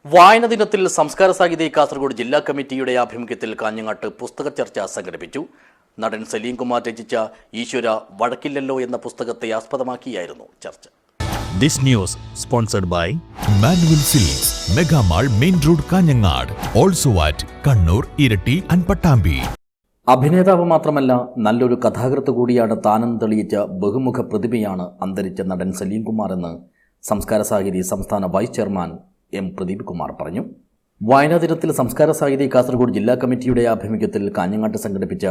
വായന ദിനത്തിൽ സംസ്കാര സാഹിതി കാസർഗോഡ് ജില്ലാ കമ്മിറ്റിയുടെ ആഭിമുഖ്യത്തിൽ കാഞ്ഞങ്ങാട്ട് പുസ്തക ചർച്ച സംഘടിപ്പിച്ചു. നടൻ സലീം കുമാർ രചിച്ച ഈശ്വര വഴക്കില്ലല്ലോ എന്ന പുസ്തകത്തെ ആസ്പദമാക്കിയായിരുന്നു ചർച്ച. This news sponsored by Manual Silks, Mega Mall, Main Road, Kanyangad. Also at Kannur, Irati and Pattambi. അഭിനേതാവ് മാത്രമല്ല, നല്ലൊരു കഥാകൃത്ത് കൂടിയാണ് താനെന്ന് തെളിയിച്ച ബഹുമുഖ പ്രതിഭയാണ് അന്തരിച്ച നടൻ സലീം കുമാർ എന്ന് സംസ്കാര സാഹിതി സംസ്ഥാന vice chairman M Pradeep Kumar പറഞ്ഞു. വായനാ ദിനത്തിൽ സംസ്കാര സാഹിതി കാസർഗോഡ് ജില്ലാ കമ്മിറ്റിയുടെ ആഭിമുഖ്യത്തിൽ കാഞ്ഞങ്ങാട്ട് സംഘടിപ്പിച്ച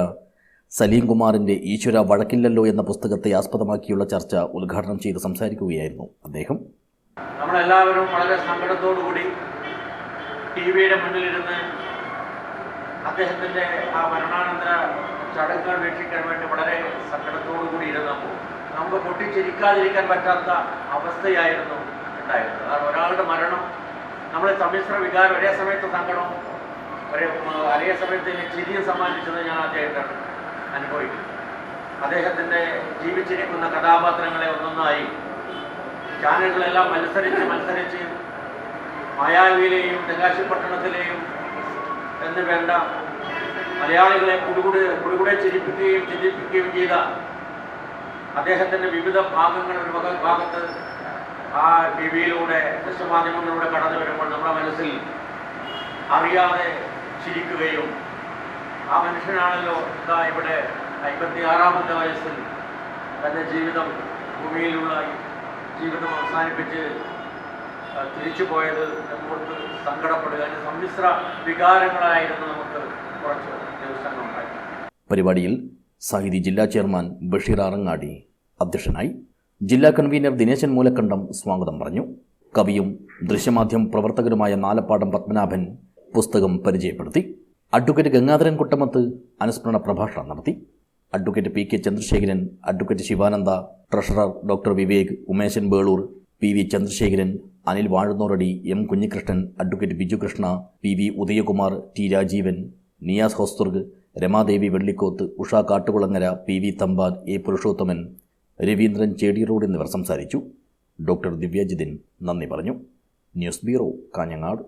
സലീം കുമാറിന്റെ ഈശ്വര വഴക്കില്ലല്ലോ എന്ന പുസ്തകത്തെ ആസ്പദമാക്കിയുള്ള ചർച്ച ഉദ്ഘാടനം ചെയ്ത് സംസാരിക്കുകയായിരുന്നു അദ്ദേഹം. നമ്മളെല്ലാവരും വളരെ സങ്കടത്തോടുകൂടി ടിവിയുടെ മുന്നിലിരുന്ന് അദ്ദേഹത്തിൻ്റെ ആ മരണാനന്തര ചടങ്ങുകൾ വീക്ഷിക്കാൻ വേണ്ടി വളരെ സങ്കടത്തോടുകൂടി ഇരുന്നപ്പോൾ നമുക്ക് പൊട്ടിച്ചിരിക്കാതിരിക്കാൻ പറ്റാത്ത അവസ്ഥയായിരുന്നു ഉണ്ടായിരുന്നത്. കാരണം ഒരാളുടെ മരണം നമ്മളെ സമ്മിശ്ര വികാരം, ഒരേ സമയത്ത് സങ്കടവും ഒരേ സമയത്ത് ചിരിയും സമ്മാനിച്ചത് ഞാൻ ആദ്യമായിട്ടാണ് അനുഭവിക്കുന്നത്. അദ്ദേഹത്തിൻ്റെ ജീവിച്ചിരിക്കുന്ന കഥാപാത്രങ്ങളെ ഒന്നൊന്നായി ചാനലുകളെല്ലാം മത്സരിച്ച് മായാവിയിലെയും തെങ്കാശിപ്പട്ടണത്തിലെയും എന്ന് വേണ്ട മലയാളികളെ കുടുകുടെ ചിരിപ്പിക്കുകയും ചെയ്ത അദ്ദേഹത്തിൻ്റെ വിവിധ ഭാഗങ്ങൾ ഒരു ഭാഗത്ത് ആ ടി വിയിലൂടെ ദൃശ്യമാധ്യമങ്ങളിലൂടെ കടന്നു വരുമ്പോൾ നമ്മുടെ മനസ്സിൽ അറിയാതെ ചിരിക്കുകയും ആ മനുഷ്യനാണല്ലോ ഇതാ ഇവിടെ 56-ാമത്തെ വയസ്സിൽ തൻ്റെ ഭൂമിയിലുള്ള ജീവിതം അവസാനിപ്പിച്ച് തിരിച്ചു പോയത് എന്നോർത്ത് സങ്കടപ്പെടുക. സമ്മിശ്ര വികാരങ്ങളായിരുന്നു നമുക്ക് കുറച്ച് ദിവസങ്ങളുണ്ടായി. പരിപാടിയിൽ സാഹിതി ജില്ലാ ചെയർമാൻ ബഷീർ ആറങ്ങാടി അധ്യക്ഷനായി. ജില്ലാ കൺവീനർ ദിനേശൻ മൂലക്കണ്ടം സ്വാഗതം പറഞ്ഞു. കവിയും ദൃശ്യമാധ്യമ പ്രവർത്തകരുമായ നാലപ്പാടം പത്മനാഭൻ പുസ്തകം പരിചയപ്പെടുത്തി. അഡ്വക്കേറ്റ് ഗംഗാധരൻ കുട്ടമത്ത് അനുസ്മരണ പ്രഭാഷണം നടത്തി. Advocate P K Chandrasekharan, advocate Sivananda, treasurer doctor Vivek, Umesan Belur, P V Chandrasekharan, Anil Vazhunnoradi, M Kunhikrishnan, advocate Biju Krishna, P V Udayakumar, T Rajeevan, Niyas Hosdurg, Ramadevi Vellikoth, Usha Kattukulangara, P V Thampan, A Purushothaman, Raveendran Chedi road എന്നിവർ സംസാരിച്ചു. ഡോക്ടർ ദിവ്യജിതിൻ നന്ദി പറഞ്ഞു. News bureau, Kanhangad.